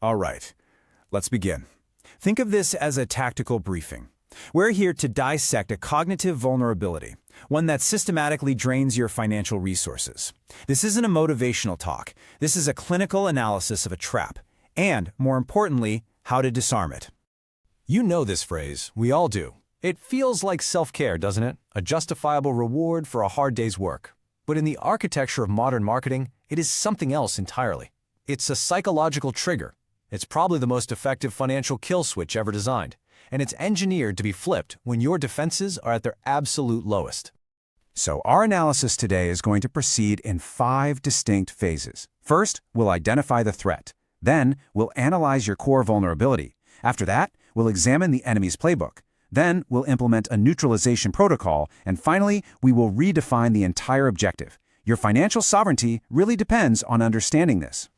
All right, let's begin. Think of this as a tactical briefing. We're here to dissect a cognitive vulnerability, one that systematically drains your financial resources. This isn't a motivational talk. This is a clinical analysis of a trap, and, more importantly, how to disarm it. You know this phrase. We all do. It feels like self-care, doesn't it? A justifiable reward for a hard day's work. But in the architecture of modern marketing, it is something else entirely. It's a psychological trigger. It's probably the most effective financial kill switch ever designed, and it's engineered to be flipped when your defenses are at their absolute lowest. So our analysis today is going to proceed in 5 distinct phases. First, we'll identify the threat. Then, we'll analyze your core vulnerability. After that, we'll examine the enemy's playbook. Then, we'll implement a neutralization protocol. And finally, we will redefine the entire objective. Your financial sovereignty really depends on understanding this.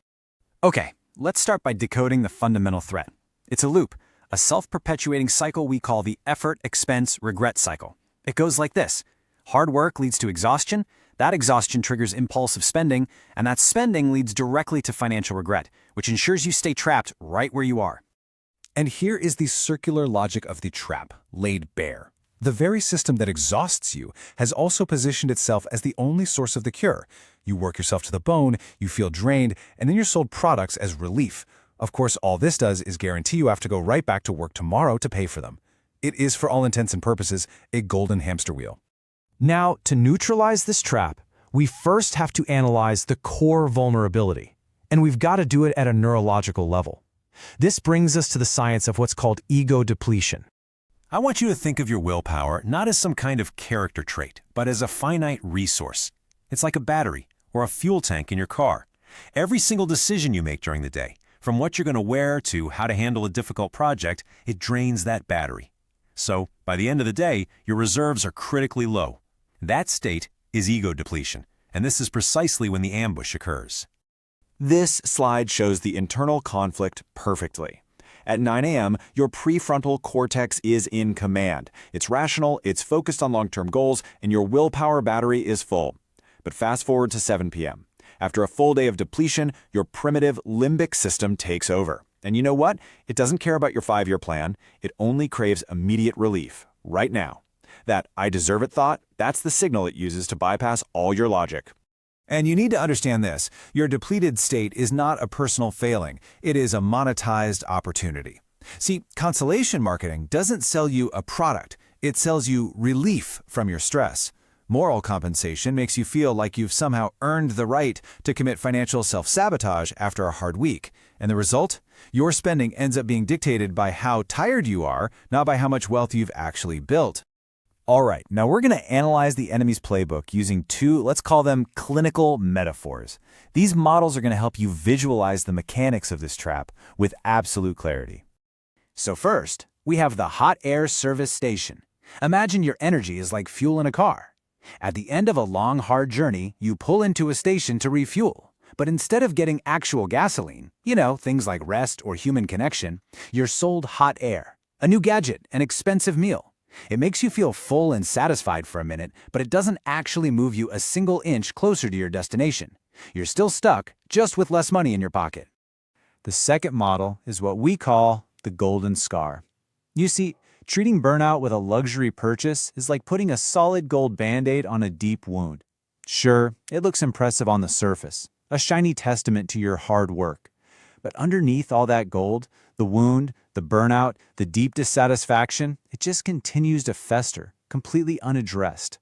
Okay, let's start by decoding the fundamental threat. It's a loop, a self-perpetuating cycle we call the effort-expense-regret cycle. It goes like this. Hard work leads to exhaustion, that exhaustion triggers impulsive spending, and that spending leads directly to financial regret, which ensures you stay trapped right where you are. And here is the circular logic of the trap, laid bare. The very system that exhausts you has also positioned itself as the only source of the cure. You work yourself to the bone, you feel drained, and then you're sold products as relief. Of course, all this does is guarantee you have to go right back to work tomorrow to pay for them. It is, for all intents and purposes, a golden hamster wheel. Now, to neutralize this trap, we first have to analyze the core vulnerability, and we've got to do it at a neurological level. This brings us to the science of what's called ego depletion. I want you to think of your willpower not as some kind of character trait, but as a finite resource. It's like a battery or a fuel tank in your car. Every single decision you make during the day, from what you're going to wear to how to handle a difficult project, it drains that battery. So, by the end of the day, your reserves are critically low. That state is ego depletion, and this is precisely when the ambush occurs. This slide shows the internal conflict perfectly. At 9 a.m., your prefrontal cortex is in command. It's rational, it's focused on long-term goals, and your willpower battery is full. But fast forward to 7 p.m. After a full day of depletion, your primitive limbic system takes over. And you know what? It doesn't care about your 5-year plan. It only craves immediate relief, right now. That "I deserve it" thought, that's the signal it uses to bypass all your logic. And you need to understand this. Your depleted state is not a personal failing. It is a monetized opportunity. See, consolation marketing doesn't sell you a product. It sells you relief from your stress. Moral compensation makes you feel like you've somehow earned the right to commit financial self-sabotage after a hard week. And the result? Your spending ends up being dictated by how tired you are, not by how much wealth you've actually built. All right, now we're going to analyze the enemy's playbook using 2, let's call them clinical metaphors. These models are going to help you visualize the mechanics of this trap with absolute clarity. So first, we have the hot air service station. Imagine your energy is like fuel in a car. At the end of a long, hard journey, you pull into a station to refuel. But instead of getting actual gasoline, things like rest or human connection, you're sold hot air, a new gadget, an expensive meal. It makes you feel full and satisfied for a minute, but it doesn't actually move you a single inch closer to your destination. You're still stuck, just with less money in your pocket. The second model is what we call the golden scar. You see, treating burnout with a luxury purchase is like putting a solid gold Band-Aid on a deep wound. Sure, it looks impressive on the surface, a shiny testament to your hard work. But underneath all that gold, the wound, the burnout, the deep dissatisfaction, it just continues to fester, completely unaddressed.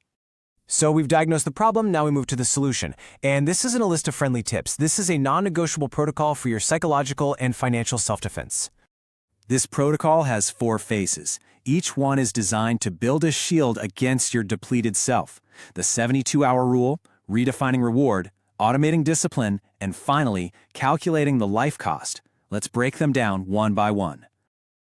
So we've diagnosed the problem, now we move to the solution. And this isn't a list of friendly tips. This is a non-negotiable protocol for your psychological and financial self-defense. This protocol has 4 phases. Each one is designed to build a shield against your depleted self. The 72-hour rule, redefining reward, automating discipline, and finally, calculating the life cost. Let's break them down one by one.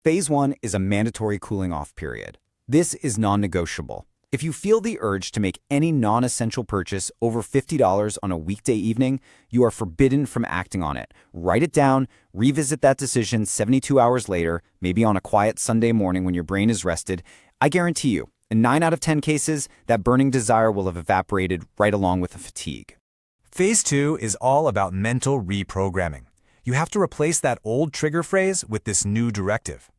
Phase 1 is a mandatory cooling-off period. This is non-negotiable. If you feel the urge to make any non-essential purchase over $50 on a weekday evening, you are forbidden from acting on it. Write it down, revisit that decision 72 hours later, maybe on a quiet Sunday morning when your brain is rested. I guarantee you, in 9 out of 10 cases, that burning desire will have evaporated right along with the fatigue. Phase 2 is all about mental reprogramming. You have to replace that old trigger phrase with this new directive.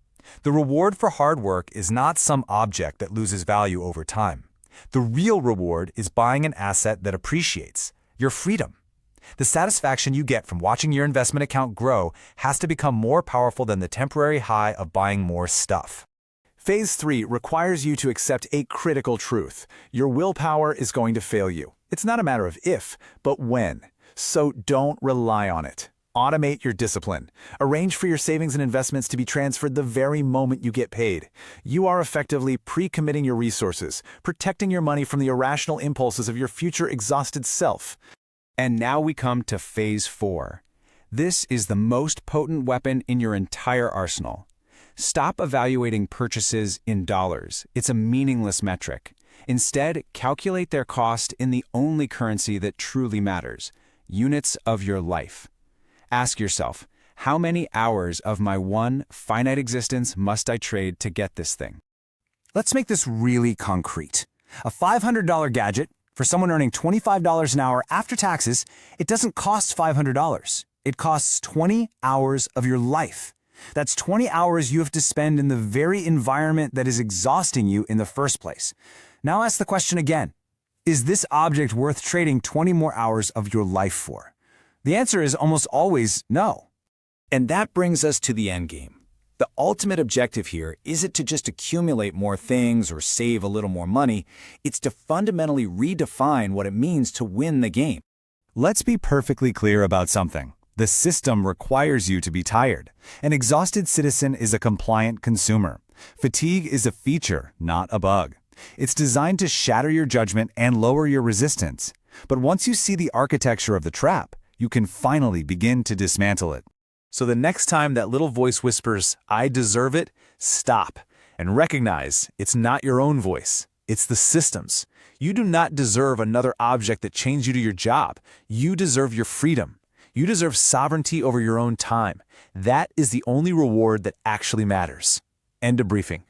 The reward for hard work is not some object that loses value over time. The real reward is buying an asset that appreciates, your freedom. The satisfaction you get from watching your investment account grow has to become more powerful than the temporary high of buying more stuff. Phase 3 requires you to accept a critical truth. Your willpower is going to fail you. It's not a matter of if, but when. So don't rely on it. Automate your discipline. Arrange for your savings and investments to be transferred the very moment you get paid. You are effectively pre-committing your resources, protecting your money from the irrational impulses of your future exhausted self. And now we come to Phase 4. This is the most potent weapon in your entire arsenal. Stop evaluating purchases in dollars. It's a meaningless metric. Instead, calculate their cost in the only currency that truly matters, units of your life. Ask yourself, how many hours of my one finite existence must I trade to get this thing? Let's make this really concrete. A $500 gadget, for someone earning $25 an hour after taxes, it doesn't cost $500. It costs 20 hours of your life. That's 20 hours you have to spend in the very environment that is exhausting you in the first place. Now ask the question again. Is this object worth trading 20 more hours of your life for? The answer is almost always no. And that brings us to the end game. The ultimate objective here isn't to just accumulate more things or save a little more money. It's to fundamentally redefine what it means to win the game. Let's be perfectly clear about something. The system requires you to be tired. An exhausted citizen is a compliant consumer. Fatigue is a feature, not a bug. It's designed to shatter your judgment and lower your resistance. But once you see the architecture of the trap, you can finally begin to dismantle it. So the next time that little voice whispers, "I deserve it," stop and recognize it's not your own voice. It's the system's. You do not deserve another object that chains you to your job. You deserve your freedom. You deserve sovereignty over your own time. That is the only reward that actually matters. End of briefing.